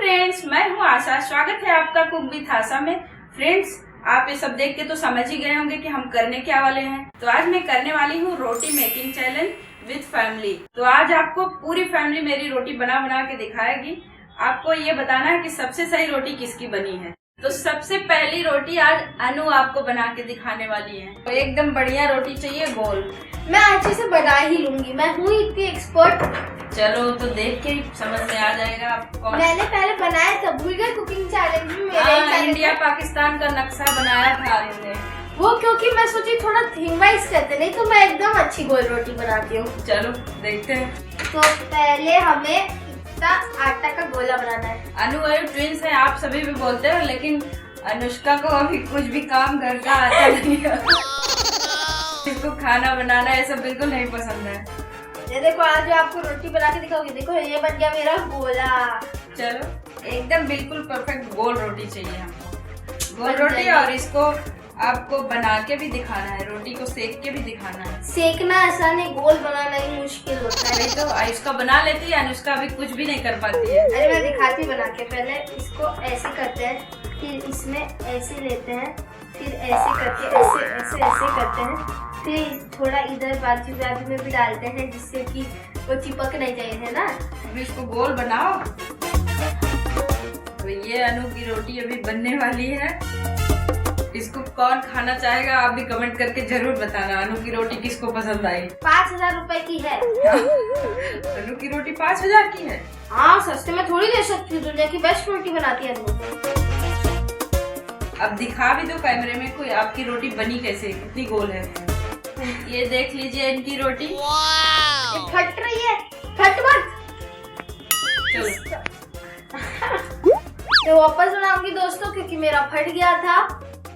Friends, मैं हूँ आशा। स्वागत है आपका कुक विद आशा में। फ्रेंड्स, आप ये सब देख के तो समझ ही गए होंगे कि हम करने क्या वाले हैं। तो आज मैं करने वाली हूँ रोटी मेकिंग चैलेंज विद फैमिली। तो आज आपको पूरी फैमिली मेरी रोटी बना बना के दिखाएगी। आपको ये बताना है कि सबसे सही रोटी किसकी बनी है। तो सबसे पहली रोटी आज अनु आपको बना के दिखाने वाली है। तो एकदम बढ़िया रोटी चाहिए, गोल। मैं अच्छे से बना ही लूंगी, मैं हूँ इतनी एक्सपर्ट। चलो तो देख के समझ में आ जाएगा आप कौन। मैंने पहले बनाया था, भूल गए कुकिंग चैलेंज में मेरे इंडिया पाकिस्तान का नक्शा बनाया था हमने वो, क्योंकि मैं सोची थोड़ा थीम वाइज करते, नहीं तो मैं एकदम अच्छी गोल रोटी बनाती हूँ। चलो देखते हैं। तो पहले हमें इतना आटा का गोला बनाना है। अनु और ट्विंस है, आप सभी भी बोलते हो, लेकिन अनुष्का को अभी कुछ भी काम घर का आता नहीं है। इसको खाना बनाना ये सब बिल्कुल नहीं पसंद है। ये देखो, आज आपको रोटी बना के दिखाऊंगी। देखो, ये बन गया मेरा गोला। चलो एकदम बिल्कुल परफेक्ट गोल रोटी चाहिए हमको, गोल रोटी। और इसको आपको बना के भी दिखाना है, रोटी को सेक के भी दिखाना है। सेकना आसान है, गोल बनाना ही मुश्किल होता है। तो अनुष्का बना लेती है, अनुष्का अभी कुछ भी नहीं कर पाती है। अरे मैं दिखाती बना के। पहले इसको ऐसे करते हैं, फिर इसमें ऐसे लेते हैं, फिर ऐसे करके ऐसे ऐसे ऐसे करते हैं, फिर थोड़ा इधर बाजू बाजू में भी डालते हैं जिससे कि वो चिपक नहीं जाए, है ना। अभी इसको गोल बनाओ। तो ये अनु की रोटी अभी बनने वाली है। इसको कौन खाना चाहेगा आप भी कमेंट करके जरूर बताना। अनु की रोटी किसको पसंद आई। 5,000 रुपए की है। अनु की रोटी 5,000 की है। हाँ, सस्ते में थोड़ी दे सकती हूँ। दुनिया की बेस्ट रोटी बनाती है अनु। अब दिखा भी दो कैमरे में, कोई आपकी रोटी बनी कैसे, कितनी गोल है। ये देख लीजिए इनकी रोटी। फट रही है, फट मत। चलो तो वापस बनाऊंगी दोस्तों, क्योंकि मेरा फट गया था।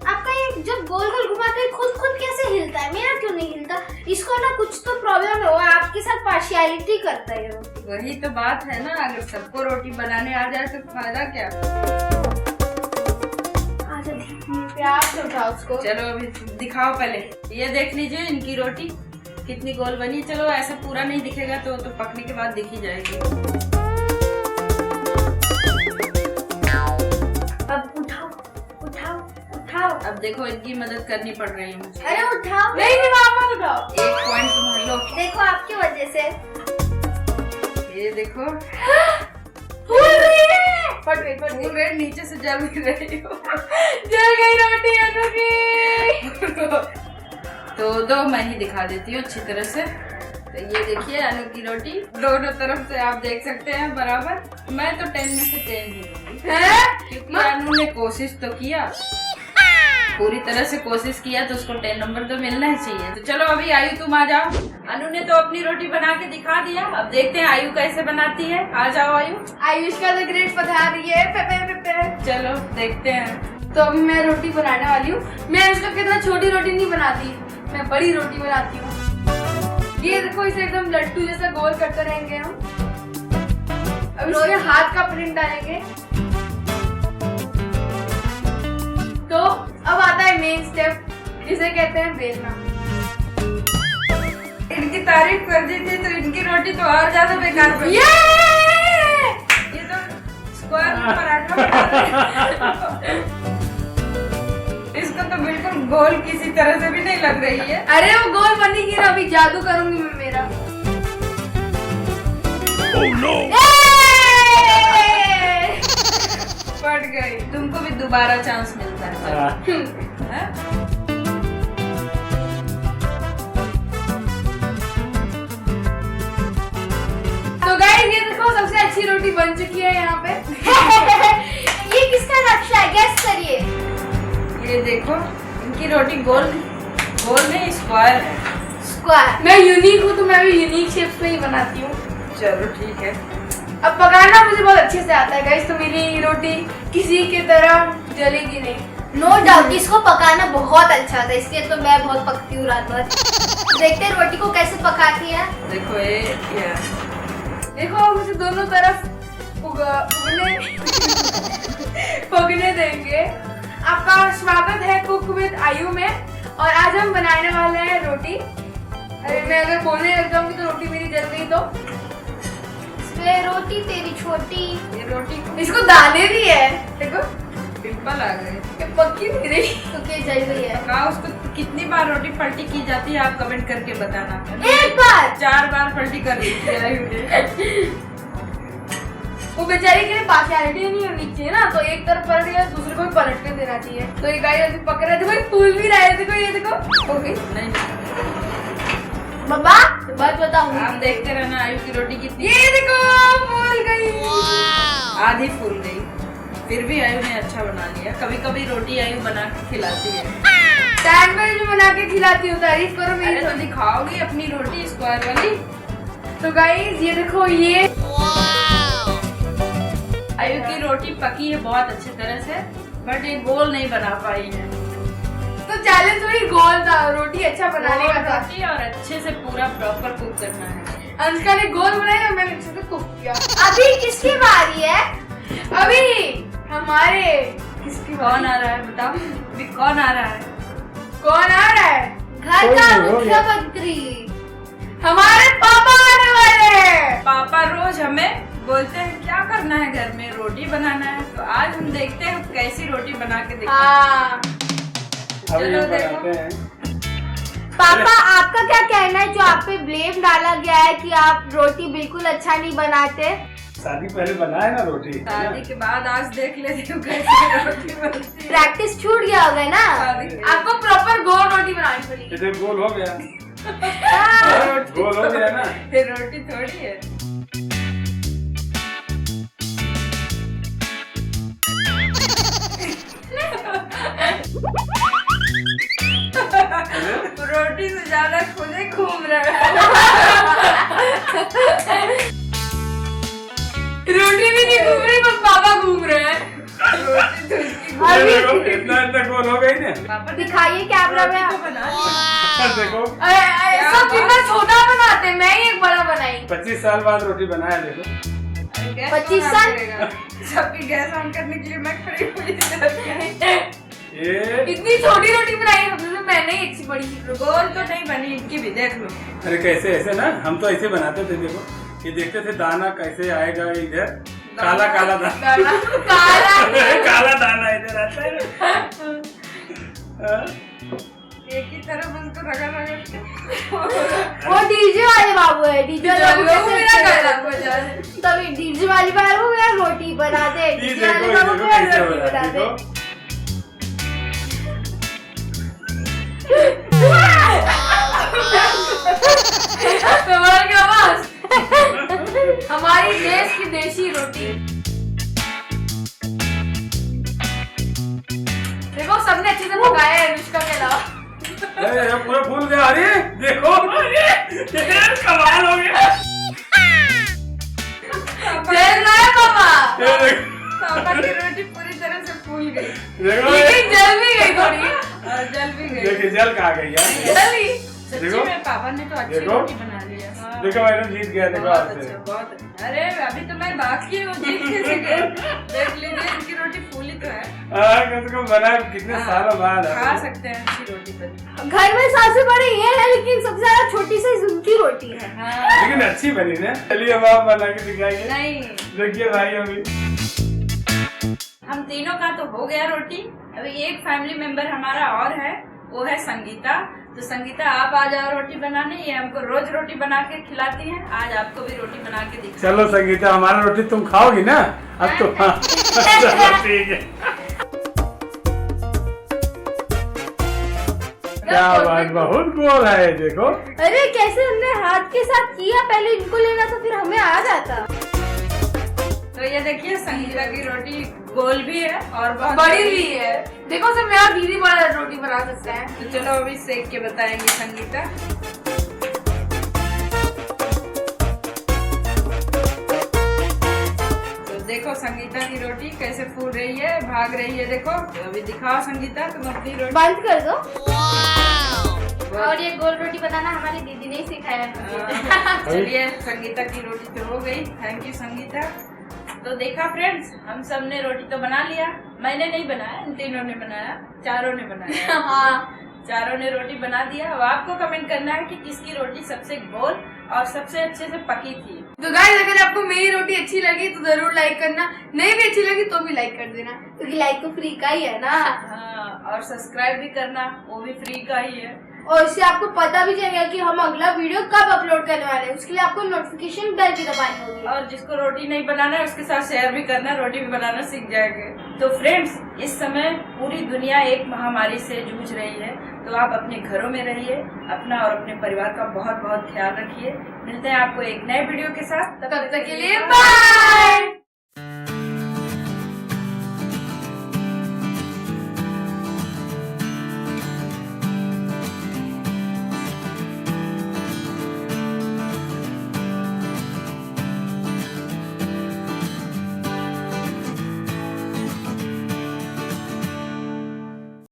आपका ये जब गोल गोल घुमाते हैं खुद कैसे हिलता है, मेरा क्यों नहीं हिलता? इसको ना कुछ तो प्रॉब्लम है, वो आपके साथ पार्शियलिटी करता है। वही तो बात है ना, अगर सबको रोटी बनाने आ जाए तो फायदा क्या। प्याज उठाओ उसको। चलो अभी दिखाओ पहले। ये देख लीजिए इनकी रोटी कितनी गोल बनी। चलो ऐसा पूरा नहीं दिखेगा तो पकने के बाद दिखी जाएगी। अब उठाओ उठाओ उठाओ। अब देखो इनकी मदद करनी पड़ रही है मुझे। अरे उठाओ। नहीं मामा उठाओ। एक पॉइंट तुम्हारे लो। देखो आपकी वजह से। ये देखो फट गई नीचे से जल रही हो। जल गई रोटी अनु की। तो दो मैं ही दिखा देती हूँ अच्छी तरह से। तो ये देखिए अनु की रोटी दोनों तरफ से आप देख सकते हैं बराबर। मैं तो 10 में से 10 ही दूंगी, क्योंकि अनु ने कोशिश तो किया, पूरी तरह से कोशिश किया, तो उसको 10 नंबर तो मिलना ही चाहिए। तो चलो अभी आयु तुम आ जाओ। अनु ने तो अपनी रोटी बना के दिखा दिया, अब देखते हैं आयु कैसे बनाती है। आ जाओ आयु। आयुष का तो ग्रेट पता रही है। चलो देखते हैं। तो अभी मैं रोटी बनाने वाली हूँ। मैं उसका कितना छोटी रोटी नहीं बनाती, मैं बड़ी रोटी बनाती हूँ। ये देखो, इसे एकदम लड्डू जैसा गोल करते रहेंगे हम। अब इसमें हाथ का प्रिंट डालेंगे। तो अब आता है मेन स्टेप, जिसे कहते हैं बेलना। इनकी तारीफ कर दी थी तो इनकी रोटी तो और ज्यादा बेकार बनी। ये तो स्क्वायर में पराठा बना रहे हैं। इसको तो बिल्कुल गोल किसी तरह से भी नहीं लग रही है। अरे वो गोल बनेगी ना, अभी जादू करूंगी मैं मेरा। Oh no! पड़ गई। तुमको भी दोबारा चांस मिलता है। तो गाइस, ये देखो सबसे अच्छी रोटी बन चुकी है यहाँ पे। ये किसका नक्शा है, गेस करिए। ये देखो इनकी रोटी गोल नहीं स्क्वायर है। स्क्वायर। मैं यूनिक हूँ तो मैं भी यूनिक शेप्स में ही बनाती हूँ। चलो ठीक है। अब पकाना मुझे बहुत अच्छे से आता है गाइस, तो मेरी रोटी किसी की तरह जलेगी नहीं। नो डाउट, इसको पकाना बहुत अच्छा आता है, इसलिए तो मैं बहुत पकती हूँ रात भर। देखते हैं रोटी को कैसे पकाती है। देखो ये देखो, मुझे दोनों तरफ पकने देंगे। आपका स्वागत है कुक विद आयु में, और आज हम बनाने वाले हैं रोटी। अरे मैं अगर बोलने लग जाऊंगी तो रोटी मेरी जल गई तो वे रोटी तेरी छोटी। ये रोटी इसको दाने भी है, देखो पिंपल आ गए। ये पक्की नहीं रही। तो क्या जल गई है? हाँ, उसको कितनी बार रोटी पलटी की जाती है आप कमेंट करके बताना। एक बार 4 बार पलटी कर दी थी आयु ने। वो बेचारी के लिए पार्शियलिटी नहीं होनी चाहिए ना, तो एक तरफ पलट गया दूसरे को भी पलट के देना चाहिए। तो ये गाय अभी पक रहा है, देखो ये फूल भी रहा है, देखो ये देखो हो गई। नहीं, बाबा बात बताऊँ, आप देखते रहना आयु की रोटी कितनी। ये देखो फूल गई, आधी फूल गई, फिर भी आयु ने अच्छा बना लिया। कभी कभी रोटी आयु बना के खिलाती है। सैंडविच बना के खिलाती हूँ, तारीफ करो अरे मेरी। तो दिखाओगी अपनी रोटी स्क्वायर वाली। तो गाइस ये देखो, ये आयु की रोटी पकी है बहुत अच्छी तरह से, बट ये गोल नहीं बना पाई है। तो चैलेंज वही गोल था, रोटी अच्छा बनाने का था। रोटी और अच्छे से पूरा प्रॉपर कुक करना है। अनुष्का ने गोल बनाई और मैंने अच्छे से कुक किया। अभी किसकी बारी है? अभी हमारे किसकी कौन आ रहा है बताओ, अभी कौन आ रहा है? कौन आ रहा है? घर का मुख्यमंत्री हमारे पापा आने वाले हैं। पापा रोज हमें बोलते हैं क्या करना है घर में, रोटी बनाना है। तो आज हम देखते हैं कैसी रोटी बना के दिखाते हाँ, चलो देखो। पापा आपका क्या कहना है जो आप पे ब्लेम डाला गया है कि आप रोटी बिल्कुल अच्छा नहीं बनाते? शादी पहले बना है ना रोटी। शादी के बाद आज देख लेती हूँ कैसी रोटी बनती है। प्रैक्टिस छूट गया होगा ना? शादी के- आपको प्रॉपर गोल रोटी बनानी पड़ेगी। इधर गोल हो गया, हाँ। गोल हो गया ना। ये रोटी थोड़ी है। रोटी से ज्यादा खुद ही घूम रहा है। रोटी भी नहीं घूम रही, बस पापा घूम रहे हैं। देखो इतना इतना गोल हो गई ना। पापा दिखाइए कैमरा में। रोटी को बना लिया। देखो सब कितना छोटा बनाते हैं, मैं ही एक बड़ा बनाई। 25 साल बाद रोटी बनाया। देखो गैस 25 कौन साल? ऑन करेगा? जब भी गैस ऑन करने के लिए मैं खड़ी हुई। ये इतनी छोटी रोटी बनाई है, सबसे मैंने ही अच्छी बड़ी सी। गोल तो नहीं बनी, इनकी भी देख लो। अरे कैसे ऐसे ना, हम तो ऐसे बनाते थे। देखो ये देखते थे दाना कैसे आएगा इधर, काला काला दाना। काला काला दाना इधर आता है ना। हाँ? एक ही तरफ उसको रगड़ रगड़ के। वो डीजे वाले बाबू है, डीजे वाले बाबू वो मेरा काला तभी डीजे वाले बाबू मेरा रोटी बना दे, ये डीजे देखो वाले ये बाबू देखो मेरा कैसे हो रोटी रहा बना है। दे। देखो कमाल की आवाज। हमारी देश की देशी रोटी। देखो सबने अच्छे से पकाया है, अनुष्का के अलावा। अरे ये पूरा फूल गया। अरे देखो, अरे कमाल हो गया। जल रहा है पापा, ये देखो पापा की रोटी पूरी तरह से फूल गई देखो लेकिन जल भी गई थोड़ी। और जल भी गई। देखिए जल कहाँ गई यार। जली। सच्ची देखो। में पापा ने तो अच्छी देखो। रोटी बना ली है। हाँ। देखो मैडम जीत गया। देखो बहुत आपसे। अच्छा, बहुत अच्छा। अरे अभी तो मैं बाकी हूँ, जीत कैसे गए? देख लीजिए इनकी रोटी फूली तो है। कम से कम बना कितने सालों बाद है। खा सकते हैं अच्छी रोटी पर। घर में सबसे बड़ी ये है, लेकिन सबसे ज्यादा छोटी से उनकी रोटी है। हाँ। लेकिन अच्छी बनी ना। चलिए अब आप बना के दिखाएंगे। नहीं, देखिए भाई अभी हम तीनों का तो हो गया रोटी। अभी एक फैमिली मेंबर हमारा और है, वो है संगीता। तो संगीता आप आ जाओ रोटी बनाने, ये हमको रोज रोटी बना के खिलाती हैं। आज आपको भी रोटी बना के दिखा। चलो संगीता, हमारा रोटी तुम खाओगी ना अब तो। हाँ चलो ठीक है। क्या बात, बहुत गोल है देखो। अरे कैसे हमने हाथ के साथ किया, पहले इनको लेना था फिर हमें आ जाता। तो ये देखिए संगीता की रोटी गोल भी है और बहुत बड़ी भी है। देखो सब मेरा दीदी बड़ा रोटी बना सकता है। तो चलो अभी सेक के बताएंगे संगीता। तो देखो संगीता की रोटी कैसे फूल रही है, भाग रही है। देखो तो अभी दिखाओ संगीता तुम अपनी रोटी। बंद कर दो। और ये गोल रोटी बनाना हमारी दीदी ने ही सिखाया है। हाँ, चलिए संगीता की रोटी तो हो गई। Thank you Sangeeta. तो देखा फ्रेंड्स, हम सब ने रोटी तो बना लिया। मैंने नहीं बनाया, इन तीनों ने बनाया, चारों ने बनाया। हाँ, चारों ने रोटी बना दिया। अब आपको कमेंट करना है कि किसकी रोटी सबसे गोल और सबसे अच्छे से पकी थी। तो गाइस अगर आपको मेरी रोटी अच्छी लगी तो जरूर लाइक करना, नहीं भी अच्छी लगी तो भी लाइक कर देना, क्योंकि लाइक तो फ्री का ही है ना। हाँ, और सब्सक्राइब भी करना, वो भी फ्री का ही है। और इससे आपको पता भी चलेगा कि हम अगला वीडियो कब अपलोड करने वाले हैं, उसके लिए आपको नोटिफिकेशन बेल भी दबानी होगी। और जिसको रोटी नहीं बनाना है उसके साथ शेयर भी करना, रोटी भी बनाना सीख जाएंगे। तो फ्रेंड्स, इस समय पूरी दुनिया एक महामारी से जूझ रही है, तो आप अपने घरों में रहिए, अपना और अपने परिवार का बहुत बहुत ख्याल रखिए। मिलते हैं आपको एक नए वीडियो के साथ, तब तक के लिए बाय।